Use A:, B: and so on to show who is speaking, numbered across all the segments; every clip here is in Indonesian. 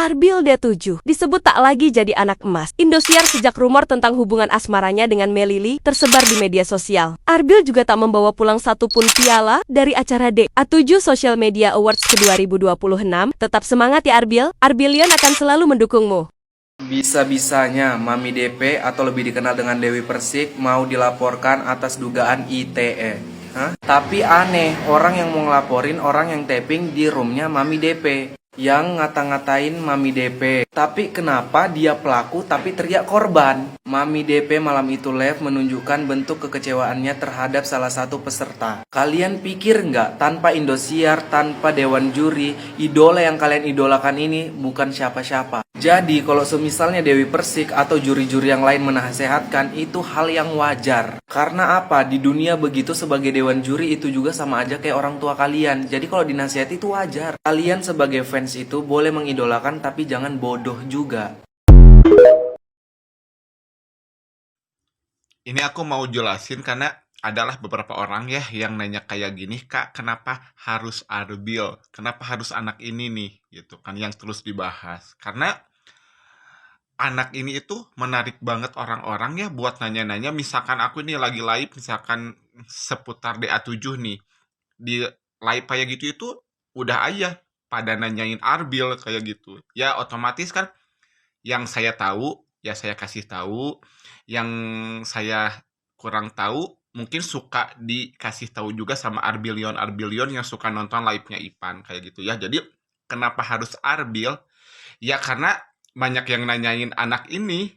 A: Arbil D7 disebut tak lagi jadi anak emas Indosiar sejak rumor tentang hubungan asmaranya dengan Melili tersebar di media sosial. Arbil juga tak membawa pulang satupun piala dari acara DA7 Social Media Awards ke 2026. Tetap semangat ya Arbil, Arbilion akan selalu mendukungmu.
B: Bisa-bisanya Mami DP atau lebih dikenal dengan Dewi Persik mau dilaporkan atas dugaan ITE. Hah? Tapi aneh, orang yang mau ngelaporin orang yang tapping di roomnya Mami DP yang ngata-ngatain Mami DP. Tapi kenapa dia pelaku tapi teriak korban? Mami DP malam itu live menunjukkan bentuk kekecewaannya terhadap salah satu peserta. Kalian pikir nggak tanpa Indosiar, tanpa Dewan Juri, idola yang kalian idolakan ini bukan siapa-siapa. Jadi kalau semisalnya Dewi Persik atau juri-juri yang lain menasehatkan, itu hal yang wajar. Karena apa? Di dunia begitu sebagai Dewan Juri itu juga sama aja kayak orang tua kalian. Jadi kalau dinasehati itu wajar. Kalian sebagai fans itu boleh mengidolakan tapi jangan bodoh juga.
C: Ini aku mau jelasin karena adalah beberapa orang ya yang nanya kayak gini, Kak, kenapa harus Arbil? Kenapa harus anak ini nih? Gitu kan yang terus dibahas. Karena anak ini itu menarik banget orang-orang ya buat nanya-nanya. Misalkan aku ini lagi live misalkan seputar DA7 nih. Di live kayak gitu itu udah aja pada nanyain Arbil kayak gitu. Ya otomatis kan yang saya tahu ya saya kasih tahu, yang saya kurang tahu mungkin suka dikasih tahu juga sama Arbilion yang suka nonton live-nya Ipan kayak gitu ya. Jadi kenapa harus Arbil? Ya karena banyak yang nanyain anak ini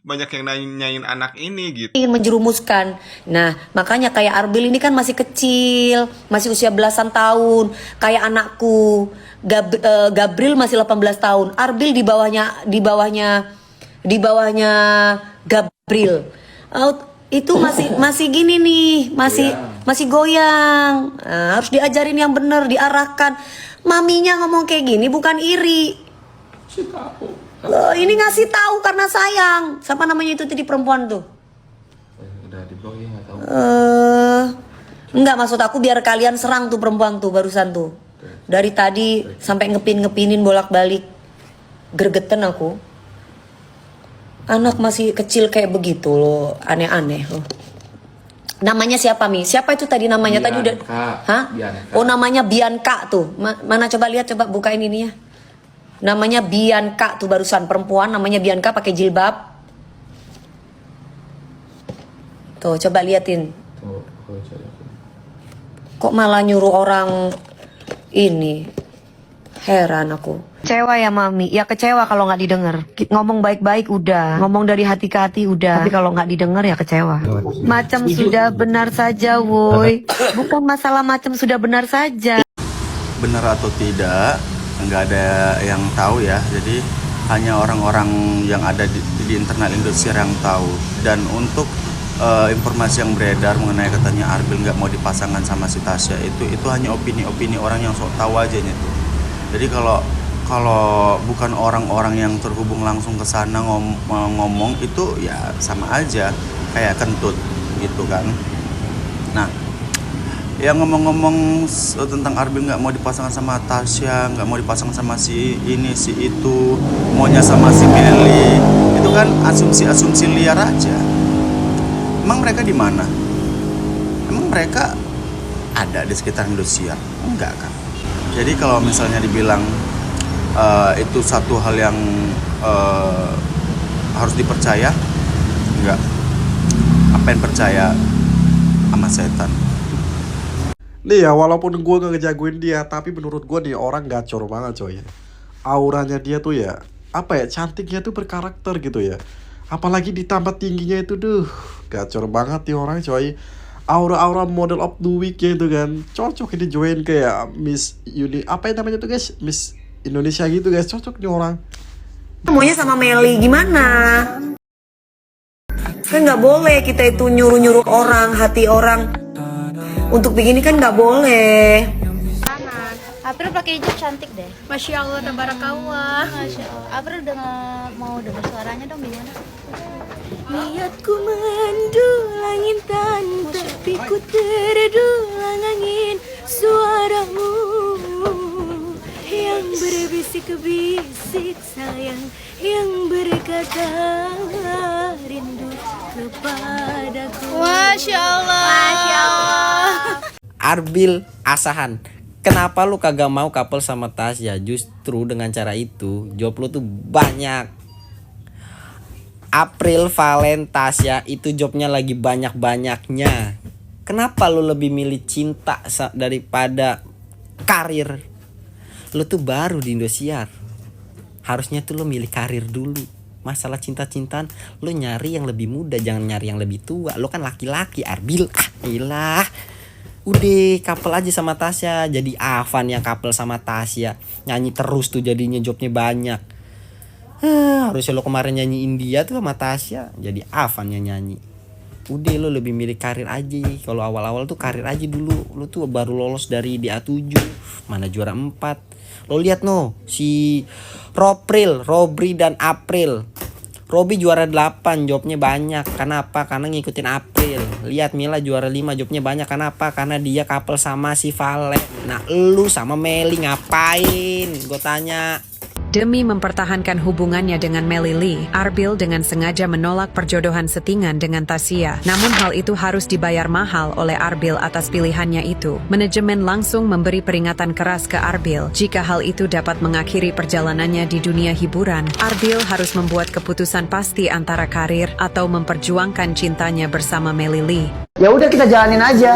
C: gitu.
D: Ingin menjerumuskan. Nah, makanya kayak Arbil ini kan masih kecil, masih usia belasan tahun. Kayak anakku, Gabriel masih 18 tahun. Arbil di bawahnya Gabriel. Itu masih gini nih, masih goyang. Nah, harus diajarin yang benar, diarahkan. Maminya ngomong kayak gini bukan iri. Loh, ini ngasih tahu karena sayang. Siapa namanya itu tadi perempuan tuh?
B: Udah di blog ya, nggak tahu.
D: Enggak, maksud aku biar kalian serang tuh perempuan tuh barusan tuh. Dari tadi sampai ngepinin bolak-balik. Gergeten aku. Anak masih kecil kayak begitu loh, aneh-aneh loh. Namanya siapa Mi? Siapa itu tadi namanya?
B: Bianca.
D: Tadi udah. Hah?
B: Bianca.
D: Oh, namanya Bianca tuh. Mana coba lihat, coba bukain ininya. Namanya Bianca tuh barusan, perempuan namanya Bianca pakai jilbab. Tuh, coba liatin. Kok malah nyuruh orang ini? Heran aku. Kecewa ya Mami. Ya kecewa kalau nggak didengar. Ngomong baik-baik udah, ngomong dari hati ke hati udah. Tapi kalau nggak didengar ya kecewa. Macam sudah benar saja, woi. Bukan masalah macam sudah benar saja.
E: Benar atau tidak, nggak ada yang tahu ya. Jadi hanya orang-orang yang ada di internal Indosiar yang tahu. Dan untuk informasi yang beredar mengenai katanya Arbil nggak mau dipasangkan sama si Tasya, itu hanya opini-opini orang yang sok tahu aja tuh. Jadi kalau bukan orang-orang yang terhubung langsung ke sana ngomong itu ya sama aja kayak kentut gitu kan. Nah, yang ngomong-ngomong tentang Arbil nggak mau dipasangkan sama Tasya, nggak mau dipasangkan sama si ini si itu, maunya sama si Meli, itu kan asumsi-asumsi liar aja. Emang mereka di mana? Emang mereka ada di sekitar Indosiar? Enggak kan? Jadi kalau misalnya dibilang itu satu hal yang harus dipercaya, enggak. Apa yang percaya sama setan?
F: Nih ya, walaupun gue gak ngejagoin dia, tapi menurut gue nih orang gacor banget coy. Auranya dia tuh ya, apa ya, cantiknya tuh berkarakter gitu ya. Apalagi ditambah tingginya itu, gacor banget nih orang coy. Aura-aura model of the week gitu kan. Cocok ini join kayak Miss apa yang namanya tuh guys? Miss Indonesia gitu guys, cocok nih orang.
D: Maunya sama Meli gimana? Kan nggak boleh kita itu nyuruh-nyuruh orang, hati orang. Untuk begini kan nggak boleh.
G: April pakai hijab cantik deh.
H: Masya Allah, tabarakallah.
G: Masya Allah. April mau dengar suaranya dong gimana?
H: Niatku mendulang intan, tapi ku terdulang angin. Suaramu yang berbisik-bisik sayang, yang berkata rindu kepadaku. Masya Allah. Masya Allah.
I: Arbil Asahan, kenapa lu kagak mau couple sama Tasya? Justru dengan cara itu job lu tuh banyak. April, Valen, Tasya itu jobnya lagi banyak-banyaknya. Kenapa lu lebih milih cinta daripada karir? Lu tuh baru di Indosiar, harusnya tuh lu milih karir dulu. Masalah cinta-cintaan lu nyari yang lebih muda, jangan nyari yang lebih tua. Lu kan laki-laki Arbil. Ilah. Udah couple aja sama Tasya. Jadi Avan yang couple sama Tasya, nyanyi terus tuh jadinya jobnya banyak. Harusnya lo kemarin nyanyi India tuh sama Tasya, jadi Avan yang nyanyi. Udah lo lebih milih karir aja. Kalau awal-awal tuh karir aja dulu. Lo tuh baru lolos dari DA7, mana juara 4. Lo lihat no, si Robri dan April. Robby juara 8, jobnya banyak. Kenapa? Karena ngikutin April. Lihat Mila juara 5, jobnya banyak. Kenapa? Karena dia couple sama si Valen. Nah, lu sama Meli ngapain? Gue tanya.
J: Demi mempertahankan hubungannya dengan Melly Lee, Arbil dengan sengaja menolak perjodohan settingan dengan Tasya. Namun hal itu harus dibayar mahal oleh Arbil atas pilihannya itu. Manajemen langsung memberi peringatan keras ke Arbil. Jika hal itu dapat mengakhiri perjalanannya di dunia hiburan, Arbil harus membuat keputusan pasti antara karir atau memperjuangkan cintanya bersama Melly Lee.
K: Ya udah kita jalanin aja.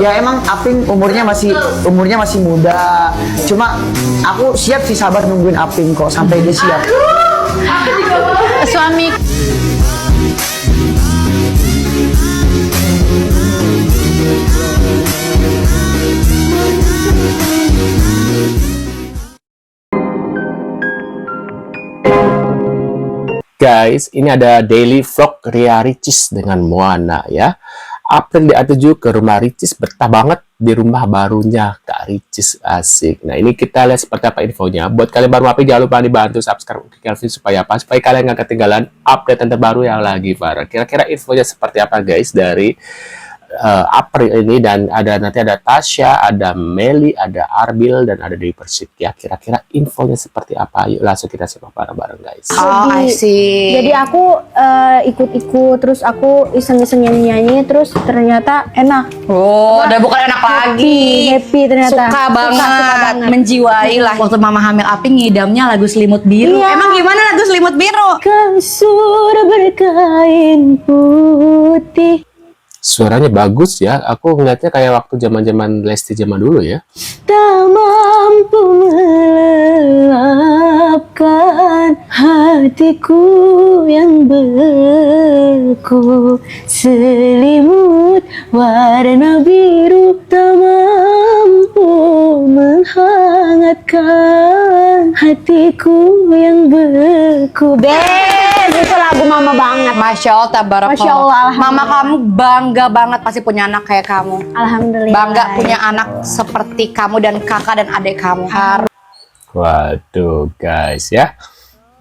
K: Ya emang Aping umurnya masih muda. Cuma aku siap sih sabar nungguin Aping kok sampai dia siap.
H: Suami.
L: Guys, ini ada daily vlog Ria Ricis dengan Moana ya. April DA7 ke rumah Ricis, betah banget di rumah barunya Kak Ricis, asik. Nah ini kita lihat seperti apa infonya. Buat kalian baru mampir jangan lupa dibantu subscribe Kelvin supaya apa? Supaya kalian nggak ketinggalan update terbaru yang lagi viral. Kira-kira infonya seperti apa guys dari April ini, dan nanti ada Tasya, ada Meli, ada Arbil, dan ada Dewi Persik ya. Kira-kira infonya seperti apa? Yuk langsung kita simak bareng-bareng guys.
G: Oh, I see. Jadi aku ikut-ikut, terus aku iseng-iseng nyanyi-nyanyi, terus ternyata enak.
D: Oh, udah bukan enak lagi.
G: Happy ternyata.
D: Suka banget, menjiwai lah. Waktu mama hamil Aping ngidamnya lagu Selimut Biru.
G: Iya.
D: Emang gimana lagu Selimut Biru?
G: Kasur berkain putih.
L: Suaranya bagus ya. Aku ngeliatnya kayak waktu zaman-zaman Lesti zaman dulu ya.
G: Tak mampu melelapkan hatiku yang beku. Selimut warna biru tak mampu menghangatkan hatiku yang beku. Itu lagu mama banget.
D: Masya Allah, tabarakallah.
G: Masya Allah,
D: Mama kamu bangga banget pasti punya anak kayak kamu.
G: Alhamdulillah.
D: Bangga punya anak seperti kamu dan kakak dan adik kamu.
L: Waduh guys ya.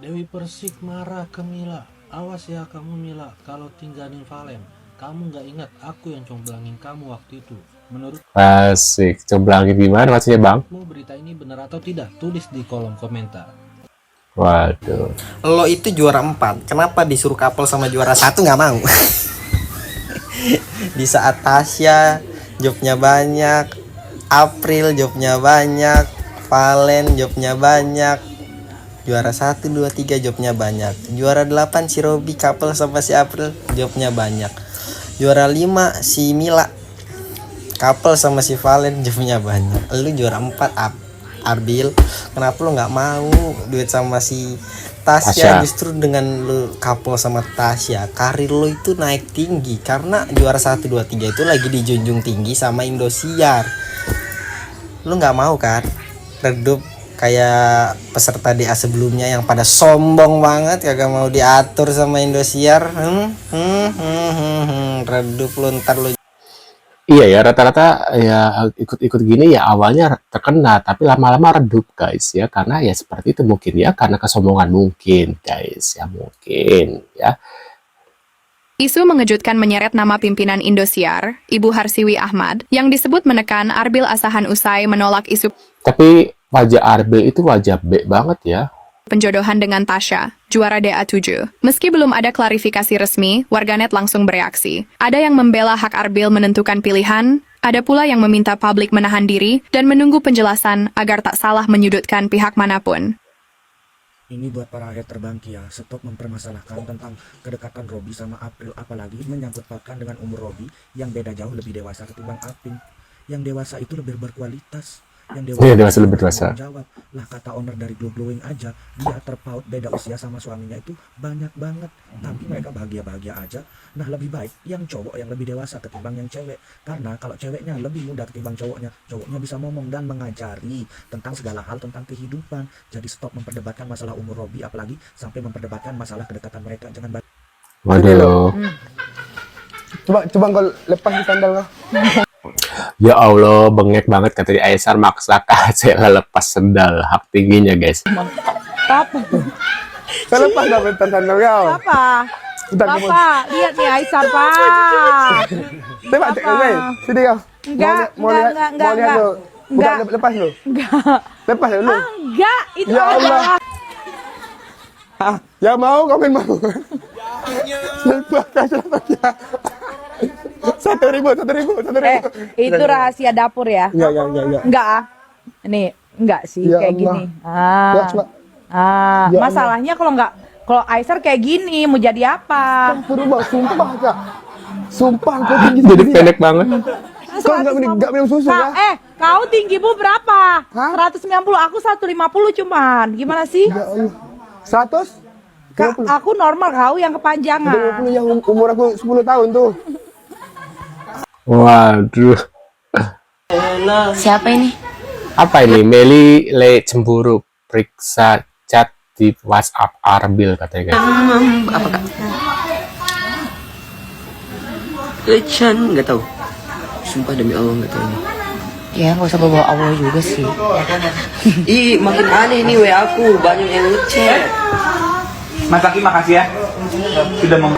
M: Dewi Persik marah ke Mila. Awas ya kamu Mila, kalau tinggalin Valen. Kamu nggak ingat aku yang comblangin kamu waktu itu. Menurut
L: Asik, comblangin gimana maksudnya bang?
M: berita ini benar atau tidak? Tulis di kolom komentar.
L: Waduh.
I: Lo itu juara 4, kenapa disuruh couple sama juara 1 nggak mau? Di saat Tasya jobnya banyak, April jobnya banyak, Valen jobnya banyak, juara 1, 2, 3 jobnya banyak, juara 8 si Robby couple sama si April jobnya banyak, juara 5 si Mila couple sama si Valen jobnya banyak. Lu juara 4 Arbil, kenapa lu nggak mau duet sama si Tasya? Justru dengan lu couple sama Tasya, karir lu itu naik tinggi karena juara 1, 2, 3 itu lagi dijunjung tinggi sama Indosiar. Lu nggak mau kan redup kayak peserta DA sebelumnya yang pada sombong banget kagak mau diatur sama Indosiar. Redup lu ntar lu.
L: Iya ya, rata-rata ya ikut-ikut gini ya awalnya terkenal tapi lama-lama redup guys ya, karena ya seperti itu mungkin ya, karena kesombongan mungkin guys ya, mungkin ya.
N: Isu mengejutkan menyeret nama pimpinan Indosiar, Ibu Harsiwi Ahmad, yang disebut menekan Arbil Asahan usai menolak isu.
L: Tapi wajah Arbil itu wajah B banget ya.
N: Penjodohan dengan Tasya, juara DA7. Meski belum ada klarifikasi resmi, warganet langsung bereaksi. Ada yang membela hak Arbil menentukan pilihan, ada pula yang meminta publik menahan diri dan menunggu penjelasan agar tak salah menyudutkan pihak manapun.
O: Ini buat para hater Bangki ya, stop mempermasalahkan tentang kedekatan Robby sama April, apalagi menyangkut pautkan dengan umur Robby yang beda jauh lebih dewasa ketimbang Aping. Yang dewasa itu lebih berkualitas. Yang
L: dewasa lebih dewasa.
O: Jawab lah, kata owner dari Glow Glowing aja, dia terpaut beda usia sama suaminya itu banyak banget, tapi mereka bahagia-bahagia aja. Nah, lebih baik yang cowok yang lebih dewasa ketimbang yang cewek, karena kalau ceweknya lebih muda ketimbang cowoknya bisa ngomong dan mengajari tentang segala hal tentang kehidupan. Jadi stop memperdebatkan masalah umur Robby, apalagi sampai memperdebatkan masalah kedekatan mereka. Jangan
L: Waduh.
K: Coba kau lepas di sandal kau.
L: Ya Allah, bengek banget kata Aisyah, maksa saya lepas sendal hak tingginya guys.
K: Apa tuh? Kau lepas dah bentar sandal kau.
P: Apa? Bapak, lihat nih Aisyah, Pak.
K: Tembak cek kau, sini kau.
P: Enggak.
K: Enggak, lepas dulu.
P: Enggak.
K: Lepas dulu.
P: Enggak, itu
K: ya Allah. Ya mau, komen mau. Satu ribu.
P: Itu rahasia dapur ya?
K: Enggak.
P: Enggak ah. Nih, enggak sih
K: Ya
P: kayak
K: Allah.
P: gini.
K: Ya, coba.
P: Ya masalahnya kalau Aisyah kayak gini mau jadi apa?
K: Sumpah Kak. Sumpah kau tinggi.
L: Jadi pendek banget.
K: Kau enggak minum susu ya?
P: Kau tinggimu berapa? 190, aku 150 cuman. Gimana sih?
K: Ya Allah. 100?
P: Aku normal, kau yang kepanjangan.
K: 20 yang umur aku 10 tahun tuh.
L: Waduh.
D: Siapa ini?
L: Apa ini? Meli Le cemburu, periksa chat di WhatsApp Arbil katanya guys.
D: Apa Kak? Lechan, nggak tahu. Sumpah demi Allah nggak tahu. Ya nggak usah bawa Allah juga sih. Ih makin aneh nih WA aku, banyak yang ngechat.
Q: Mas Aki makasih ya. Sudah mau.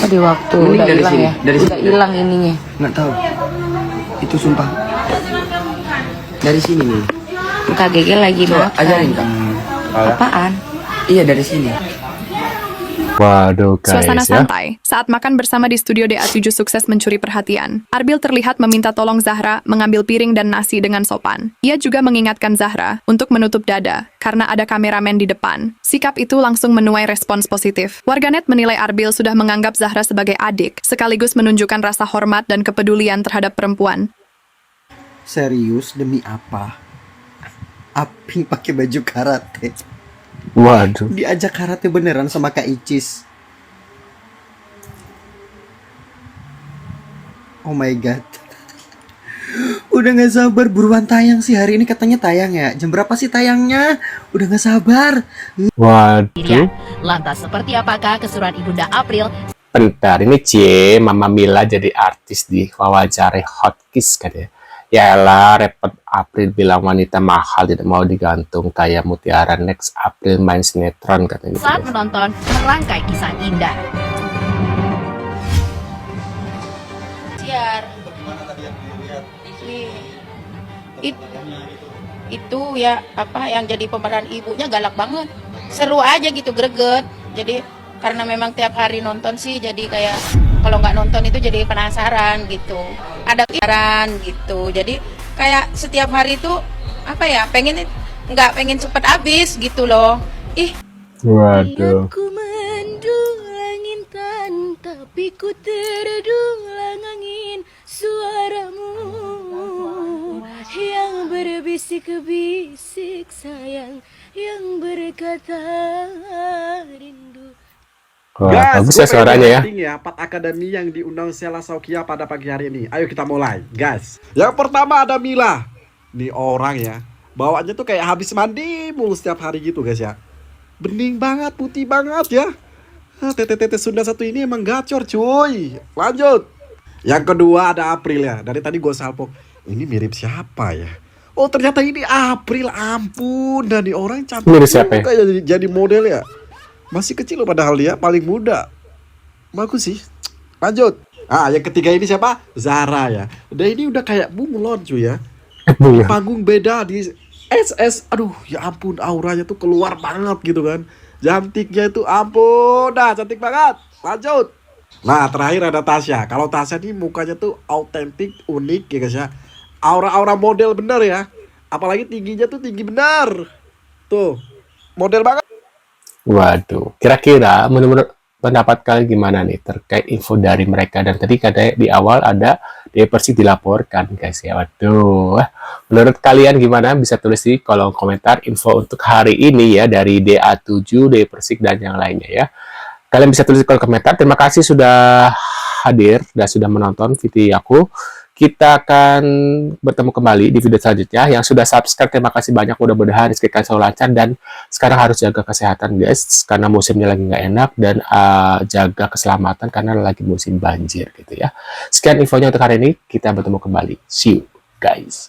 D: Di waktu
Q: Ini
D: udah
Q: dari
D: hilang
Q: sini,
D: ya.
Q: dari
D: Udah
Q: sini.
D: hilang ininya.
Q: Nggak tahu. Itu sumpah. Dari sini nih.
D: KGG lagi
Q: Coba
D: makan.
Q: ajarin Kak.
D: Apaan?
Q: Iya dari sini.
L: Waduh guys
N: Suasana
L: ya.
N: santai, saat makan bersama di studio DA7 sukses mencuri perhatian. Arbil terlihat meminta tolong Zahra mengambil piring dan nasi dengan sopan. Ia juga mengingatkan Zahra untuk menutup dada, karena ada kameramen di depan. Sikap itu langsung menuai respons positif. Warganet menilai Arbil sudah menganggap Zahra sebagai adik, sekaligus menunjukkan rasa hormat dan kepedulian terhadap perempuan.
R: Serius demi apa? Aping pakai baju karate.
L: Waduh.
R: Diajak karate beneran sama Kak Icis. Oh my god. Udah gak sabar buruan tayang sih hari ini, katanya tayang ya. Jam berapa sih tayangnya? Udah gak sabar.
L: Waduh.
S: Lantas seperti apakah keseruan Ibunda April?
L: Bentar, ini Mama Mila jadi artis di wawancara Hot Kiss katanya. Yaelah, repot April bilang wanita mahal tidak mau digantung kayak Mutiara next April main sinetron katanya gitu.
S: Saat menonton merangkai kisah indah.
T: Siar. Itu ya apa yang jadi pemeran ibunya galak banget. Seru aja gitu, greget. Jadi karena memang tiap hari nonton sih, jadi kayak kalau nggak nonton itu jadi penasaran gitu. Ada pikiran gitu. Jadi kayak setiap hari itu apa ya, nggak pengen cepet habis gitu loh. Ih.
L: Waduh.
H: Ku mendulang intan, tapi ku terdulang angin. Suaramu yang berbisik-bisik sayang, yang berkata rindu.
L: Wah, bagus ya suaranya ya.
F: Ya, 4 akademi yang diundang Sheila Saukia pada pagi hari ini. Ayo kita mulai, guys. Yang pertama ada Mila. Nih orang ya, bawaannya tuh kayak habis mandi mulu setiap hari gitu, guys ya. Bening banget, putih banget ya. Tete-tete Sunda satu ini emang gacor, cuy. Lanjut. Yang kedua ada April ya. Dari tadi gue salpok, ini mirip siapa ya? Oh, ternyata ini April, ampun. Dan nih orang cantik
L: Mirip siapa ya?
F: kayak jadi model ya. Masih kecil loh padahal dia paling muda. Bagus sih. Lanjut. Yang ketiga ini siapa? Zara ya. Udah ini udah kayak bunglon cuy ya. Di panggung beda, di SS, aduh ya ampun auranya tuh keluar banget gitu kan. Cantiknya itu ampun, dah cantik banget. Lanjut. Nah terakhir ada Tasya. Kalau Tasya nih mukanya tuh autentik, unik ya guys ya. Aura-aura model bener ya. Apalagi tingginya tuh tinggi bener. Tuh, model banget.
L: Waduh, kira-kira menurut pendapat kalian gimana nih terkait info dari mereka? Dan tadi katanya di awal ada Dewi Persik dilaporkan guys ya. Waduh, menurut kalian gimana? Bisa tulis di kolom komentar info untuk hari ini ya dari DA7, Dewi Persik dan yang lainnya ya. Kalian bisa tulis di kolom komentar. Terima kasih sudah hadir dan sudah menonton video aku. Kita akan bertemu kembali di video selanjutnya. Yang sudah subscribe, terima kasih banyak. Mudah-mudahan rezeki kalian selalu lancar. Dan sekarang harus jaga kesehatan guys, karena musimnya lagi nggak enak. Dan jaga keselamatan karena lagi musim banjir gitu ya. Sekian infonya untuk hari ini. Kita bertemu kembali. See you guys.